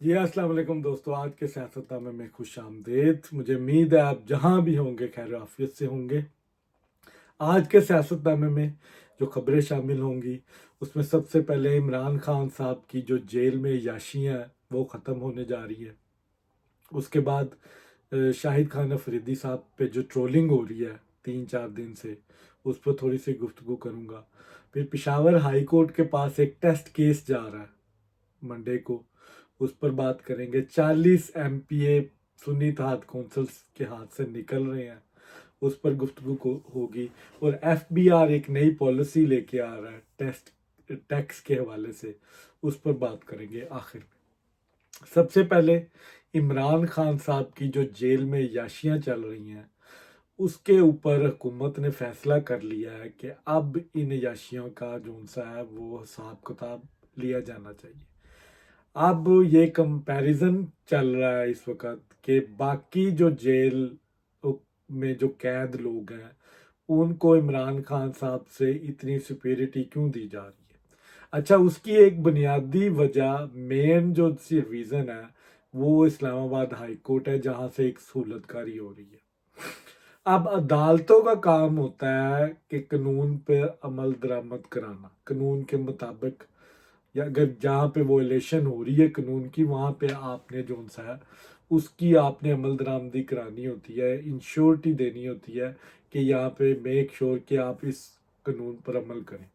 जी अस्सलाम वालेकुम दोस्तों। आज के सियासतनामे में खुश आमदेद। मुझे उम्मीद है आप जहां भी होंगे खैर आफियत से होंगे। आज के सियासतनामे में जो खबरें शामिल होंगी उसमें सबसे पहले इमरान खान साहब की जो जेल में याशियां हैं वो ख़त्म होने जा रही है। उसके बाद शाहिद खान अफरीदी साहब पे जो ट्रोलिंग हो रही है 3-4 दिन से, उस पर थोड़ी सी गुफ्तगू करूंगा। फिर पेशावर हाई कोर्ट के पास एक टेस्ट केस जा रहा है मंडे को, उस पर बात करेंगे। 40 MPA सुन्नी तहात कौंसल्स के हाथ से निकल रहे हैं, उस पर गुफ्तगू को होगी। और FBR एक नई पॉलिसी लेके आ रहा है टेस्ट टैक्स के हवाले से, उस पर बात करेंगे आखिर में। सबसे पहले इमरान खान साहब की जो जेल में याशियां चल रही हैं उसके ऊपर हुकूमत ने फैसला कर लिया है कि अब इन याशियों का जो सा है वो हिसाब किताब लिया जाना चाहिए। अब ये कंपैरिजन चल रहा है इस वक्त कि बाकी जो जेल में जो कैद लोग हैं उनको इमरान खान साहब से इतनी सुपेरिटी क्यों दी जा रही है। अच्छा, उसकी एक बुनियादी वजह, मेन जो रीज़न है वो इस्लामाबाद हाई कोर्ट है जहां से एक सहूलतकारी हो रही है। अब अदालतों का काम होता है कि कानून पे अमल दरामद कराना, कानून के मुताबिक, या अगर जहाँ पे वो इलेक्शन हो रही है कानून की वहाँ पे आपने जो सा है उसकी आपने अमल दरामदी करानी होती है, इंश्योरिटी देनी होती है कि यहाँ पे मेक श्योर कि आप इस कानून पर अमल करें।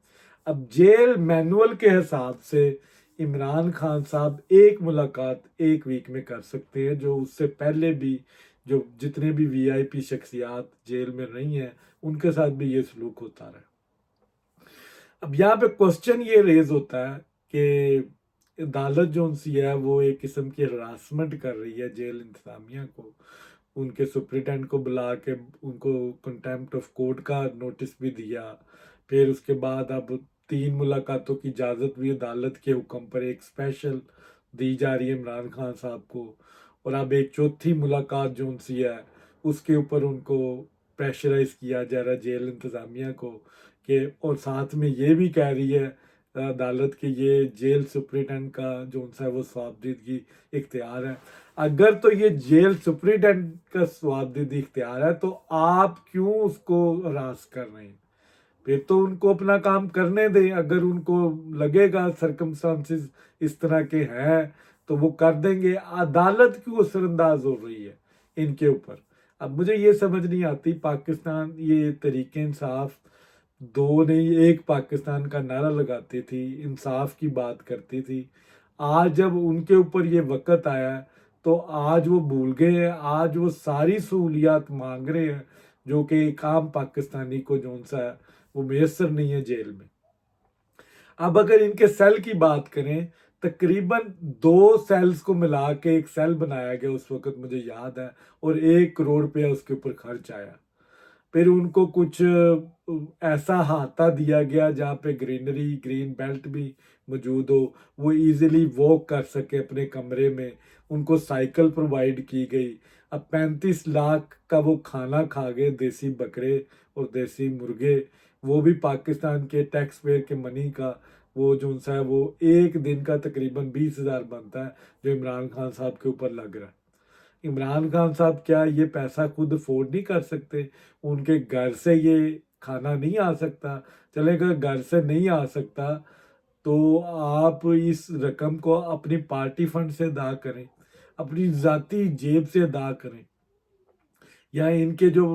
अब जेल मैनुअल के हिसाब से इमरान खान साहब एक मुलाकात एक वीक में कर सकते हैं, जो उससे पहले भी जो जितने भी VIP शख्सियात जेल में रही हैं उनके साथ भी ये सलूक होता रहा। अब यहाँ पे क्वेश्चन ये रेज होता है कि अदालत जो सी है वो एक किस्म की हरासमेंट कर रही है जेल इंतजामिया को, उनके सुप्रिटेंडेंट को बुला के उनको कंटेम्प्ट ऑफ कोर्ट का नोटिस भी दिया। फिर उसके बाद अब 3 मुलाकातों की इजाज़त भी अदालत के हुक्म पर एक स्पेशल दी जा रही है इमरान खान साहब को। और अब एक चौथी मुलाकात जो सी है उसके ऊपर उनको प्रेशराइज किया जा रहा है जेल इंतज़ामिया को कि, और साथ में ये भी कह रही है अदालत के ये जेल सुप्रिटेंडेंट का जो सा है वो स्वाबदीदगी इख्तियार है। अगर तो ये जेल सुप्रिटेंडेंट का स्वाबदीदी इख्तियार है तो आप क्यों उसको हरास कर रहे हैं। फिर तो उनको अपना काम करने दें, अगर उनको लगेगा सरकमस्टांसिस इस तरह के हैं तो वो कर देंगे। अदालत क्यों असरअंदाज हो रही है इनके ऊपर। अब मुझे ये समझ नहीं आती, पाकिस्तान ये तरीके इंसाफ दो नहीं एक पाकिस्तान का नारा लगाती थी, इंसाफ की बात करती थी। आज जब उनके ऊपर ये वक़्त आया तो आज वो भूल गए हैं, आज वो सारी सहूलियात मांग रहे हैं जो कि एक आम पाकिस्तानी को जो सा है वो मैसर नहीं है जेल में। अब अगर इनके सेल की बात करें, तकरीबन 2 सेल्स को मिला के एक सेल बनाया गया उस वक्त मुझे याद है, और 1 करोड़ रुपया उसके ऊपर खर्च आया। फिर उनको कुछ ऐसा हाता दिया गया जहाँ पे ग्रीनरी ग्रीन बेल्ट भी मौजूद हो, वो इजीली वॉक कर सके अपने कमरे में। उनको साइकिल प्रोवाइड की गई। अब 35 लाख का वो खाना खा गए, देसी बकरे और देसी मुर्गे, वो भी पाकिस्तान के टैक्स पेयर के मनी का। वो जो सा है वो एक दिन का तकरीबन 20,000 बनता है जो इमरान खान साहब के ऊपर लग रहा है। इमरान खान साहब क्या ये पैसा खुद अफोर्ड नहीं कर सकते? उनके घर से ये खाना नहीं आ सकता? चलेगा, घर से नहीं आ सकता तो आप इस रकम को अपनी पार्टी फंड से अदा करें, अपनी जाती जेब से अदा करें। या इनके जो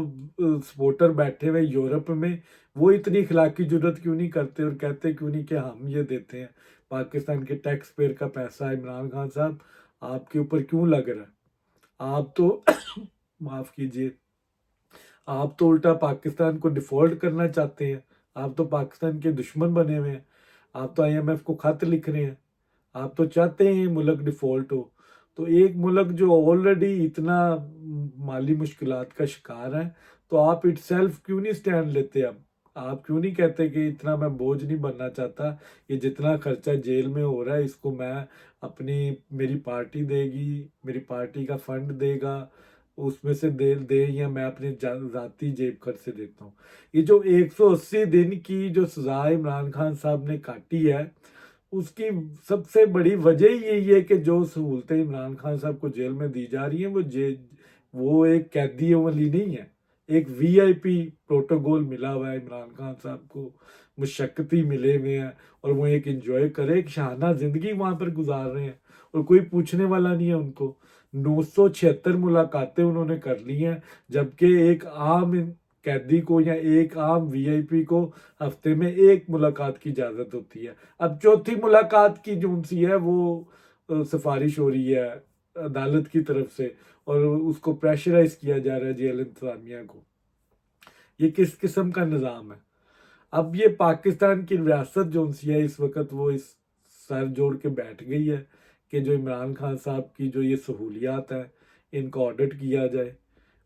सपोर्टर बैठे हुए यूरोप में, वो इतनी इखलाकी जुर्रत क्यों नहीं करते और कहते क्यों नहीं कि हम ये देते हैं पाकिस्तान के टैक्स पेयर का पैसा। इमरान खान साहब आपके ऊपर क्यों लग रहा है? आप तो माफ कीजिए, आप तो उल्टा पाकिस्तान को डिफॉल्ट करना चाहते हैं। आप तो पाकिस्तान के दुश्मन बने हुए हैं। आप तो IMF को खत लिख रहे हैं। आप तो चाहते हैं ये मुल्क डिफॉल्ट हो। तो एक मुल्क जो ऑलरेडी इतना माली मुश्किलात का शिकार है, तो आप इट सेल्फ क्यों नहीं स्टैंड लेते? अब आप क्यों नहीं कहते कि इतना मैं बोझ नहीं बनना चाहता, ये जितना खर्चा जेल में हो रहा है इसको मैं अपनी, मेरी पार्टी देगी, मेरी पार्टी का फंड देगा, उसमें से दे या मैं अपने जाती जेब खर्च से देता हूँ। ये जो 180 दिन की जो सजा इमरान खान साहब ने काटी है उसकी सबसे बड़ी वजह ही यही है कि जो सहूलतें इमरान खान साहब को जेल में दी जा रही हैं वो एक कैदियों वाली नहीं है। एक वीआईपी प्रोटोकॉल मिला हुआ है इमरान खान साहब को, मुशक्कती मिले हुए हैं और वो एक एंजॉय करे, एक शाहाना जिंदगी वहां पर गुजार रहे हैं और कोई पूछने वाला नहीं है उनको। 976 मुलाकातें उन्होंने कर ली हैं, जबकि एक आम कैदी को या एक आम वीआईपी को हफ्ते में एक मुलाकात की इजाजत होती है। अब चौथी मुलाकात की जो सी है वो सिफारिश हो रही है अदालत की तरफ से और उसको प्रेशराइज किया जा रहा है जेल इंतजामिया को। ये किस किस्म का निज़ाम है? अब ये पाकिस्तान की रियासत जो सी है इस वक्त वो इस सर जोड़ के बैठ गई है कि जो इमरान खान साहब की जो ये सहूलियात है इनका ऑडिट किया जाए।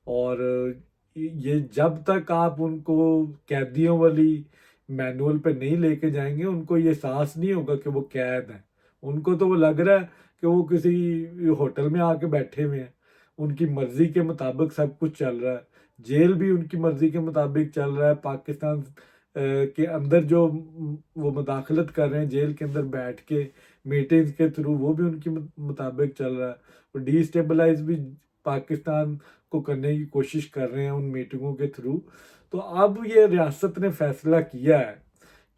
और ये जब तक आप उनको कैदियों वाली मैनुअल पे नहीं लेके जाएंगे उनको ये एहसास नहीं होगा कि वो कैद है। उनको तो वो लग रहा है कि वो किसी होटल में आके बैठे हुए हैं, उनकी मर्जी के मुताबिक सब कुछ चल रहा है। जेल भी उनकी मर्जी के मुताबिक चल रहा है। पाकिस्तान के अंदर जो वो मुदाखलत कर रहे हैं जेल के अंदर बैठ के मीटिंग्स के थ्रू, वो भी उनके मुताबिक चल रहा है। और डिस्टेबलाइज भी पाकिस्तान को करने की कोशिश कर रहे हैं उन मीटिंगों के थ्रू। तो अब ये रियासत ने फैसला किया है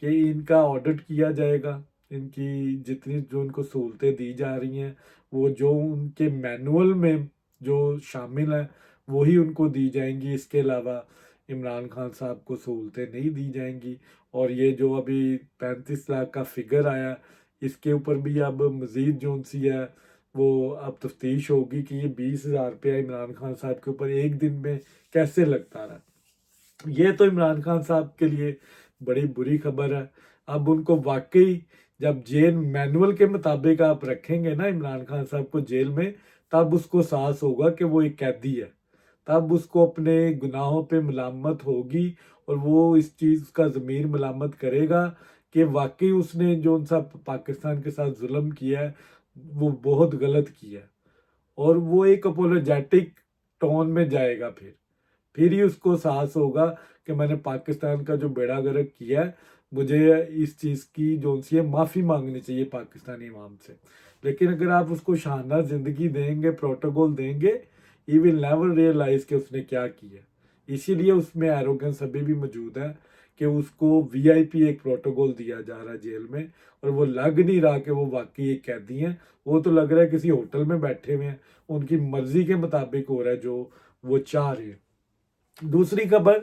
कि इनका ऑडिट किया जाएगा, इनकी जितनी जो इनको सहूलतें दी जा रही हैं वो जो उनके मैनुअल में जो शामिल है वही उनको दी जाएंगी। इसके अलावा इमरान खान साहब को सहूलतें नहीं दी जाएंगी। और ये जो अभी 35 लाख का फिगर आया इसके ऊपर भी अब मज़ीद जो सी है वो अब तफ्तीश होगी कि ये 20,000 रुपया इमरान खान साहब के ऊपर एक दिन में कैसे लगता रहा। ये तो इमरान खान साहब के लिए बड़ी बुरी खबर है। अब उनको वाकई जब जेल मैनुअल के मुताबिक आप रखेंगे ना इमरान खान साहब को जेल में, तब उसको एहसास होगा कि वो एक कैदी है। तब उसको अपने गुनाहों पे मलामत होगी और वो इस चीज़ का ज़मीर मलामत करेगा कि वाकई उसने जो उनसा पाकिस्तान के साथ जुल्म किया है वो बहुत गलत किया है। और वो एक अपोलोजेटिक टोन में जाएगा। फिर ही उसको एहसास होगा कि मैंने पाकिस्तान का जो बेड़ा गर्क किया है, मुझे इस चीज़ की जो सी है माफ़ी मांगनी चाहिए पाकिस्तानी अवाम से। लेकिन अगर आप उसको शानदार ज़िंदगी देंगे, प्रोटोकॉल देंगे, ही विल नेवर रियलाइज कि उसने क्या किया। इसीलिए उसमें एरोगेंस अभी भी मौजूद है कि उसको वीआईपी एक प्रोटोकॉल दिया जा रहा है जेल में और वो लग नहीं रहा कि वो वाकई एक कैदी हैं। वो तो लग रहा है किसी होटल में बैठे हुए हैं, उनकी मर्जी के मुताबिक हो रहा है जो वो चाह रहे हैं। दूसरी खबर,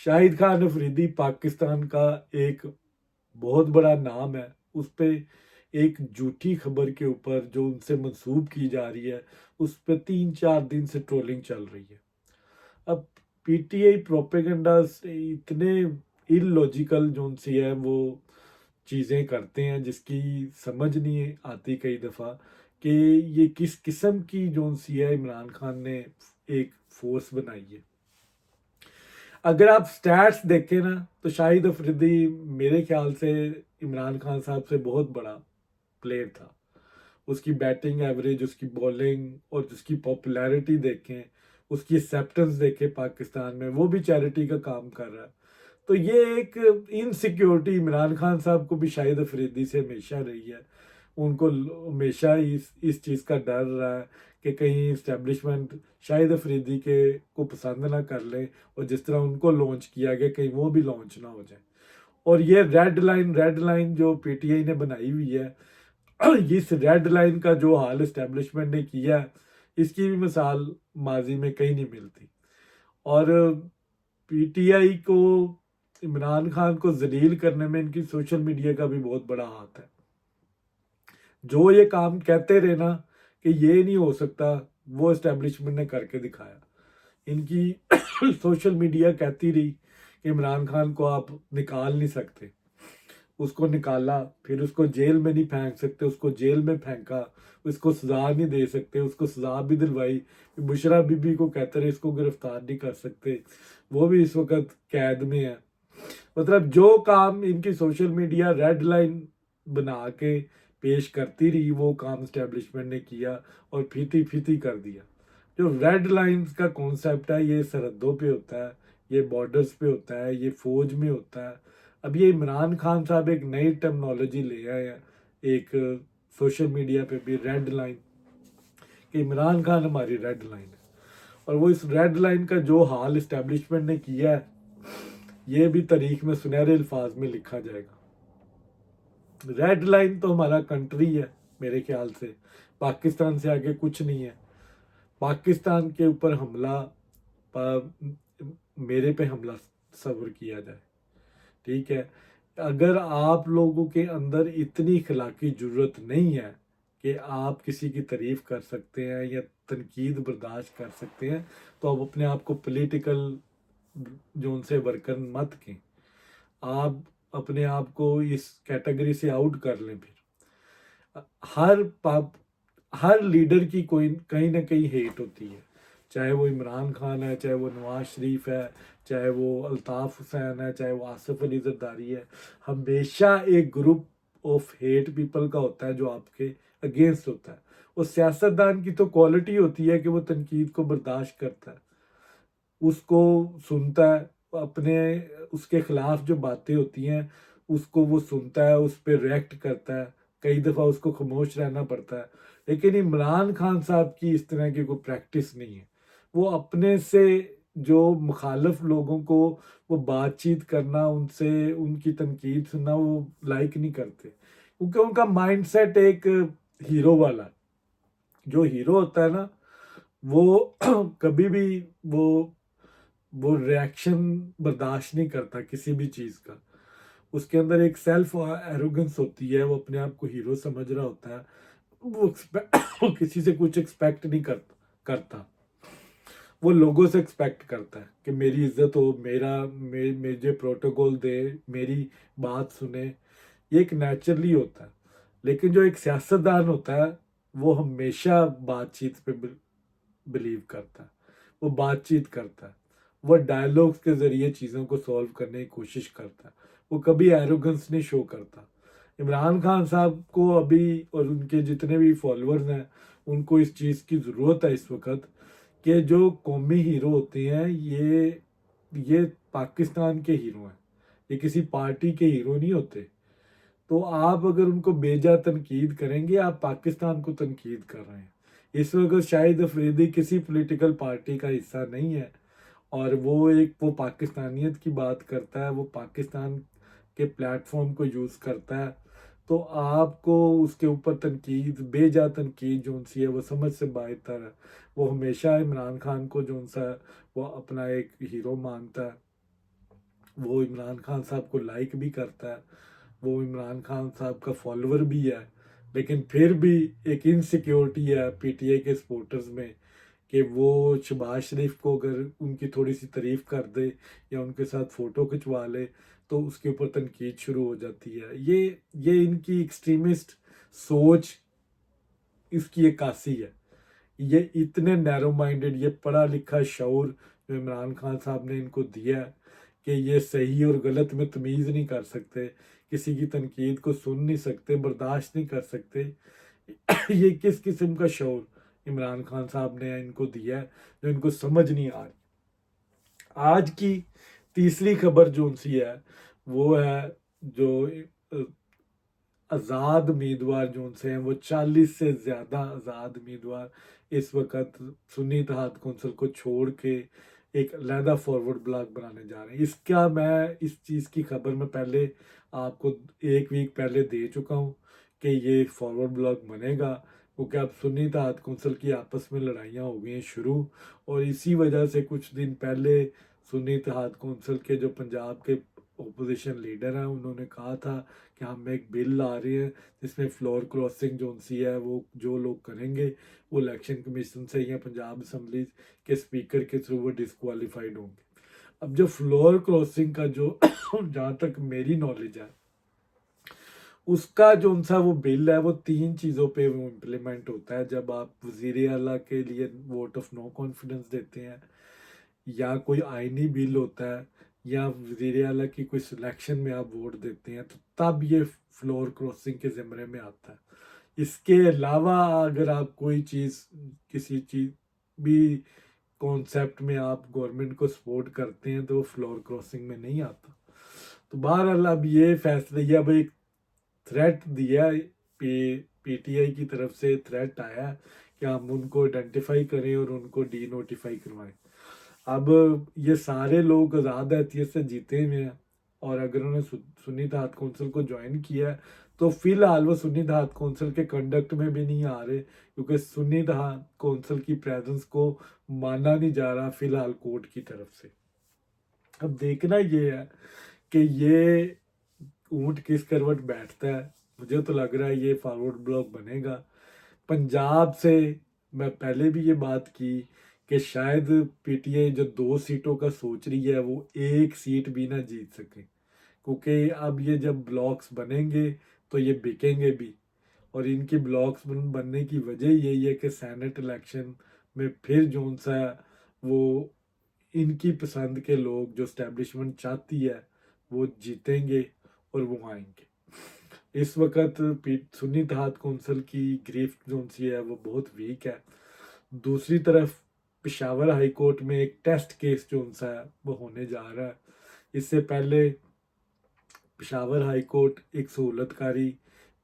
शाहिद खान अफरीदी पाकिस्तान का एक बहुत बड़ा नाम है, उस पे एक झूठी खबर के ऊपर जो उनसे मंसूब की जा रही है उस पर 3-4 दिन से ट्रोलिंग चल रही है। अब पीटीआई प्रोपेगेंडा इतने इलॉजिकल जो सी है वो चीज़ें करते हैं जिसकी समझ नहीं आती कई दफ़ा कि ये किस किस्म की जो सी है इमरान खान ने एक फोर्स बनाई है। अगर आप स्टैट्स देखें ना तो शाहिद अफरीदी मेरे ख्याल से इमरान खान साहब से बहुत बड़ा प्लेयर था। उसकी बैटिंग एवरेज, उसकी बॉलिंग और उसकी पॉपुलैरिटी देखें, उसकी एक्सेप्टेंस देखें पाकिस्तान में, वो भी चैरिटी का काम कर रहा है। तो ये एक इनसिक्योरिटी इमरान खान साहब को भी शाहिद अफरीदी से हमेशा रही है। उनको हमेशा इस चीज़ का डर रहा है कि कहीं इस्टेब्लिशमेंट शाहिद अफरीदी के को पसंद ना कर ले और जिस तरह उनको लॉन्च किया गया कहीं वो भी लॉन्च ना हो जाए। और ये रेड लाइन जो पीटीआई ने बनाई हुई है, इस रेड लाइन का जो हाल इस्टेब्लिशमेंट ने किया है इसकी भी मिसाल माजी में कहीं नहीं मिलती। और पीटीआई को इमरान खान को जलील करने में इनकी सोशल मीडिया का भी बहुत बड़ा हाथ है। जो ये काम कहते रहे ना कि ये नहीं हो सकता, वो इस्टेब्लिशमेंट ने करके दिखाया। इनकी सोशल मीडिया कहती रही कि इमरान खान को आप निकाल नहीं सकते, उसको निकाला, फिर उसको जेल में नहीं फेंक सकते, उसको जेल में फेंका, उसको सजा नहीं दे सकते, उसको सजा भी दिलवाई। बुशरा बीबी को कहते रहे इसको गिरफ्तार नहीं कर सकते, वो भी इस वक्त कैद में है। मतलब जो काम इनकी सोशल मीडिया रेड लाइन बना के पेश करती रही वो काम इस्टेब्लिशमेंट ने किया और फीती फीती कर दिया। जो रेड लाइंस का कॉन्सेप्ट है ये सरहदों पे होता है, ये बॉर्डर्स पे होता है, ये फौज में होता है। अब ये इमरान खान साहब एक नई टर्मिनोलॉजी ले आए हैं, एक सोशल मीडिया पे भी रेड लाइन, कि इमरान खान हमारी रेड लाइन है, और वो इस रेड लाइन का जो हाल इस्टेब्लिशमेंट ने किया है, ये भी तारीख में सुनहरे अल्फाज में लिखा जाएगा। रेड लाइन तो हमारा कंट्री है मेरे ख्याल से, पाकिस्तान से आगे कुछ नहीं है। पाकिस्तान के ऊपर हमला, मेरे पे हमला सब्र किया जाए, ठीक है। अगर आप लोगों के अंदर इतनी अखलाकी जरूरत नहीं है कि आप किसी की तारीफ कर सकते हैं या तनकीद बर्दाश्त कर सकते हैं, तो आप अपने आप को पॉलिटिकल जोन से वर्कर मत कहें, आप अपने आप को इस कैटेगरी से आउट कर लें। फिर हर लीडर की कोई कहीं ना कहीं हेट होती है, चाहे वो इमरान खान है, चाहे वो नवाज शरीफ है, चाहे वो अल्ताफ़ हुसैन है, चाहे वो आसिफ अली जरदारी है। हमेशा एक ग्रुप ऑफ हेट पीपल का होता है जो आपके अगेंस्ट होता है। वो सियासतदान की तो क्वालिटी होती है कि वो तनकीद को बर्दाश्त करता है, उसको सुनता है, अपने उसके खिलाफ जो बातें होती हैं उसको वो सुनता है, उस पर रिएक्ट करता है, कई दफ़ा उसको खामोश रहना पड़ता है। लेकिन इमरान खान साहब की इस तरह की कोई प्रैक्टिस नहीं है। वो अपने से जो मुखालफ लोगों को वो बातचीत करना, उनसे उनकी तनकीद सुनना वो लाइक नहीं करते, क्योंकि उनका माइंडसेट एक हीरो वाला है। जो हीरो होता है ना, वो कभी भी वो रिएक्शन बर्दाश्त नहीं करता किसी भी चीज़ का। उसके अंदर एक सेल्फ एरोगेंस होती है, वो अपने आप को हीरो समझ रहा होता है। वो किसी से कुछ एक्सपेक्ट नहीं करता, वो लोगों से एक्सपेक्ट करता है कि मेरी इज्जत हो, मुझे प्रोटोकॉल दे, मेरी बात सुने। ये एक नेचुरली होता है। लेकिन जो एक सियासतदान होता है वो हमेशा बातचीत पे बिलीव करता है, वो बातचीत करता है, वो डायलॉग्स के ज़रिए चीज़ों को सॉल्व करने की कोशिश करता है, वो कभी एरोगेंस नहीं शो करता। इमरान खान साहब को अभी और उनके जितने भी फॉलोअर्स हैं उनको इस चीज़ की ज़रूरत है इस वक्त कि जो कौमी हीरो होते हैं ये पाकिस्तान के हीरो हैं, ये किसी पार्टी के हीरो नहीं होते। तो आप अगर उनको बेजा तनकीद करेंगे, आप पाकिस्तान को तनकीद कर रहे हैं। इस वक्त शाहिद अफरीदी किसी पॉलिटिकल पार्टी का हिस्सा नहीं है, और वो पाकिस्तानियत की बात करता है, वो पाकिस्तान के प्लेटफॉर्म को यूज़ करता है। तो आपको उसके ऊपर तनकीद, बेजा तनकीद जो सी है वो समझ से बेहतर है। वो हमेशा इमरान खान को जो सा वो अपना एक हीरो मानता है, वो इमरान खान साहब को लाइक भी करता है, वो इमरान खान साहब का फॉलोअर भी है। लेकिन फिर भी एक इनसिक्योरिटी है पीटीआई के सपोर्टर्स में कि वो शहबाज शरीफ को अगर उनकी थोड़ी सी तारीफ कर दे या उनके साथ फ़ोटो खिंचवा ले तो उसके ऊपर तनकीद शुरू हो जाती है। ये इनकी एक्सट्रीमिस्ट सोच, इसकी अक्कासी है। ये इतने नैरो माइंडेड, ये पढ़ा लिखा शऊर जो इमरान खान साहब ने इनको दिया है कि ये सही और गलत में तमीज़ नहीं कर सकते, किसी की तनकीद को सुन नहीं सकते, बर्दाश्त नहीं कर सकते। ये किस किस्म का शऊर इमरान खान साहब ने इनको दिया है जो इनको समझ नहीं आ रही। आज की तीसरी खबर जो सी है वो है जो आज़ाद उम्मीदवार जो से हैं, वो 40 से ज़्यादा आज़ाद उम्मीदवार इस वक्त सुन्नी इत्तेहाद कौंसिल को छोड़ के एक अलहदा फॉरवर्ड ब्लॉक बनाने जा रहे हैं। इसका मैं इस चीज़ की खबर मैं पहले आपको 1 वीक पहले दे चुका हूँ कि ये फॉरवर्ड ब्लॉक बनेगा, क्योंकि अब सुन्नी इत्तेहाद कौंसिल की आपस में लड़ाइयाँ हो गई हैं शुरू, और इसी वजह से कुछ दिन पहले सुन्नी इत्तेहाद कौंसिल के जो पंजाब के ओपोजिशन लीडर हैं उन्होंने कहा था कि हम एक बिल ला रहे हैं जिसमें फ्लोर क्रॉसिंग जो सी है वो जो लोग करेंगे वो इलेक्शन कमीशन से या पंजाब असम्बली के स्पीकर के थ्रू वो डिसक्वालीफाइड होंगे। अब जो फ्लोर क्रॉसिंग का जो जहाँ तक मेरी नॉलेज है उसका जो सा वो बिल है वो 3 चीज़ों पे वो इम्प्लीमेंट होता है। जब आप वज़ीर आला के लिए वोट ऑफ नो कॉन्फिडेंस देते हैं, या कोई आइनी बिल होता है, या वज़ीर आला की कोई सिलेक्शन में आप वोट देते हैं, तो तब ये फ्लोर क्रॉसिंग के ज़िम्मे में आता है। इसके अलावा अगर आप कोई चीज़ किसी चीज़ भी कॉन्सेप्ट में आप गवर्नमेंट को सपोर्ट करते हैं तो वो फ्लोर क्रॉसिंग में नहीं आता। तो बहरहाल अब ये फैसला, ये अब एक थ्रेट दिया पीटीआई की तरफ से थ्रेट आया कि हम उनको आइडेंटिफाई करें और उनको डी नोटिफाई करवाएं। अब ये सारे लोग आज़ाद हैसियत से जीते हुए हैं, और अगर उन्होंने सुन्नी तहात कौंसिल को ज्वाइन किया है तो फिलहाल वो सुन्नी तहात कौंसिल के कंडक्ट में भी नहीं आ रहे, क्योंकि सुन्नी तहात कौंसिल की प्रेजेंस को माना नहीं जा रहा फिलहाल कोर्ट की तरफ से। अब देखना ये है कि ये ऊंट किस करवट बैठता है। मुझे तो लग रहा है ये फॉरवर्ड ब्लॉक बनेगा। पंजाब से मैं पहले भी ये बात की कि शायद पीटीआई जो 2 सीटों का सोच रही है वो एक सीट भी ना जीत सके, क्योंकि अब ये जब ब्लॉक्स बनेंगे तो ये बिकेंगे भी। और इनकी ब्लॉक्स बनने की वजह यही है कि सेनेट इलेक्शन में फिर जोन सा वो इनकी पसंद के लोग जो स्टैब्लिशमेंट चाहती है वो जीतेंगे और वो आएंगे। इस वक्त सुन्नी तहात कौंसिल की ग्रीफ जोन सी है वो बहुत वीक है। दूसरी तरफ पेशावर हाई कोर्ट में एक टेस्ट केस जोन सा है वो होने जा रहा है। इससे पहले पेशावर हाई कोर्ट एक सहूलतकारी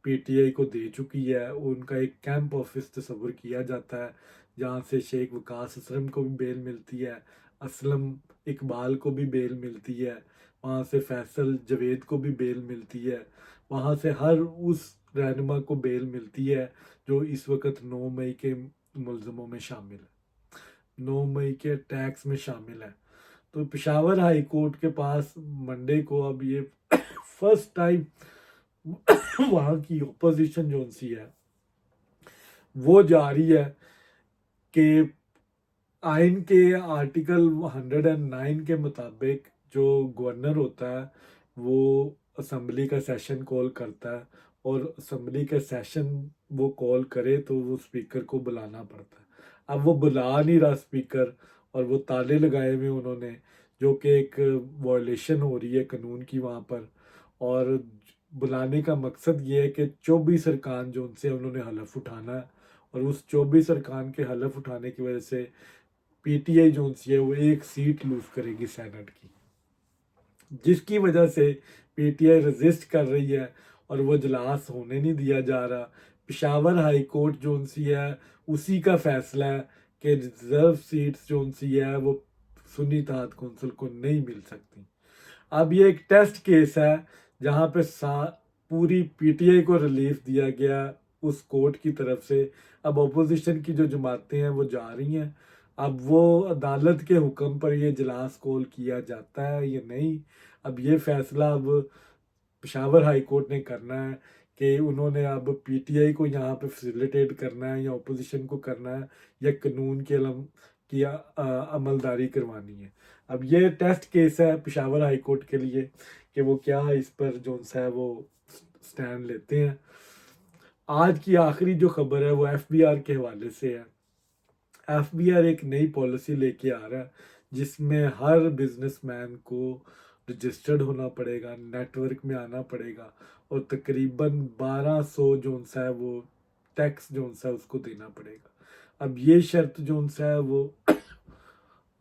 पीटीआई को दे चुकी है। उनका एक कैंप ऑफिस तस्वर किया जाता है जहाँ से शेख वकास असलम को भी बेल मिलती है, असलम इकबाल को भी बेल मिलती है, वहाँ से फैसल जवेद को भी बेल मिलती है, वहाँ से हर उस रहनुमा को बेल मिलती है जो इस वक्त 9 मई के मुलजमों में शामिल है, 9 मई के टैक्स में शामिल है। तो पेशावर हाई कोर्ट के पास मंडे को अब ये फर्स्ट टाइम वहाँ की ओपोजिशन जो सी है वो जा रही है कि आइन के आर्टिकल 109 के मुताबिक जो गवर्नर होता है वो असम्बली का सेशन कॉल करता है, और असम्बली का सेशन वो कॉल करे तो वो स्पीकर को बुलाना पड़ता है। अब वो बुला नहीं रहा स्पीकर, और वो ताले लगाए हुए उन्होंने, जो कि एक वॉयलेशन हो रही है कानून की वहाँ पर। और बुलाने का मकसद ये है कि 24 अरकान जो उनसे उन्होंने हलफ उठाना है, और उस 24 अरकान के हलफ उठाने की वजह से पीटीआई जो है वो एक सीट लूज करेगी सेनेट की, जिसकी वजह से पीटीआई रजिस्ट कर रही है और वो इजलास होने नहीं दिया जा रहा। पेशावर हाई कोर्ट जो सी है उसी का फैसला है कि रिजर्व सीट्स जो सी है वो सुन्नी तहात कौंसिल को नहीं मिल सकती। अब ये एक टेस्ट केस है जहाँ पे पूरी पीटीआई को रिलीफ दिया गया उस कोर्ट की तरफ से। अब अपोजिशन की जो जमातें हैं वो जा रही हैं, अब वो अदालत के हुक्म पर ये इजलास कॉल किया जाता है या नहीं, अब ये फैसला अब पेशावर हाई कोर्ट ने करना है कि उन्होंने अब पीटीआई को यहाँ पे फैसिलिटेट करना है या अपोजिशन को करना है या कानून के की अमलदारी करवानी है। अब ये टेस्ट केस है पेशावर हाई कोर्ट के लिए कि वो क्या इस पर जो है वो स्टैंड लेते हैं। आज की आखिरी जो खबर है वो एफबीआर के हवाले से है। एफबीआर एक नई पॉलिसी लेके आ रहा है जिसमें हर बिजनेसमैन को रजिस्टर्ड होना पड़ेगा, नेटवर्क में आना पड़ेगा, और तकरीबन 1200 जो सा है वो टैक्स जो सा है उसको देना पड़ेगा। अब ये शर्त जो सा है वो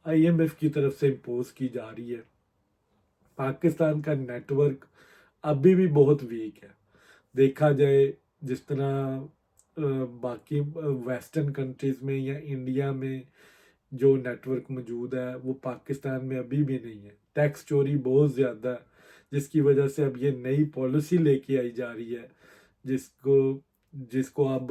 आईएमएफ की तरफ से इम्पोज की जा रही है। पाकिस्तान का नेटवर्क अभी भी बहुत वीक है। देखा जाए जिस तरह बाकी वेस्टर्न कंट्रीज़ में या इंडिया में जो नेटवर्क मौजूद है वो पाकिस्तान में अभी भी नहीं है। टैक्स चोरी बहुत ज़्यादा है, जिसकी वजह से अब ये नई पॉलिसी लेके आई जा रही है जिसको जिसको अब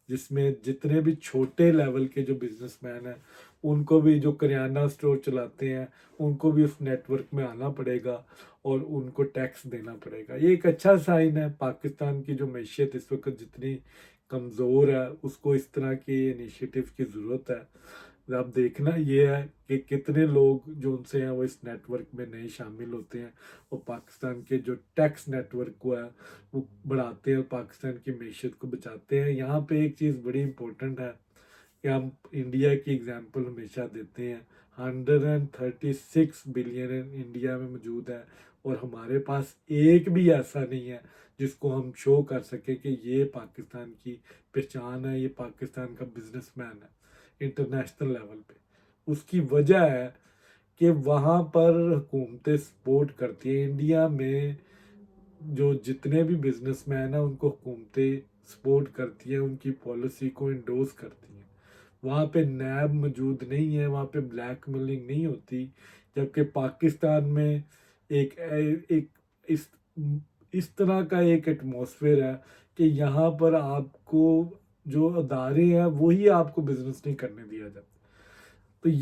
जिसमें जितने भी छोटे लेवल के जो बिजनेसमैन हैं उनको भी, जो करियाना स्टोर चलाते हैं, उनको भी उस नेटवर्क में आना पड़ेगा और उनको टैक्स देना पड़ेगा। ये एक अच्छा साइन है। पाकिस्तान की जो मैशियत इस वक्त जितनी कमज़ोर है उसको इस तरह के इनिशिएटिव की ज़रूरत है। अब देखना ये है कि कितने लोग जो उनसे हैं वो इस नेटवर्क में नहीं शामिल होते हैं और पाकिस्तान के जो टैक्स नेटवर्क को है वो बढ़ाते हैं और पाकिस्तान की मैशियत को बचाते हैं। यहाँ पे एक चीज़ बड़ी इम्पोर्टेंट है कि हम इंडिया की एग्जांपल हमेशा देते हैं। 136 बिलियन इंडिया में मौजूद है और हमारे पास एक भी ऐसा नहीं है जिसको हम शो कर सके कि ये पाकिस्तान की पहचान है, ये पाकिस्तान का बिजनेसमैन है इंटरनेशनल लेवल पे। उसकी वजह है कि वहाँ पर हुकूमतें सपोर्ट करती हैं। इंडिया में जो जितने भी बिजनेसमैन हैं उनको हुकूमतें सपोर्ट करती हैं, उनकी पॉलिसी को इंडोर्स करती हैं। वहाँ पे नैब मौजूद नहीं है, वहाँ पे ब्लैकमेलिंग नहीं होती। जबकि पाकिस्तान में एक एक इस तरह का एक एटमॉस्फेयर है कि यहाँ पर आपको जो अदारे हैं वही आपको बिजनेस नहीं करने दिया जाता। तो ये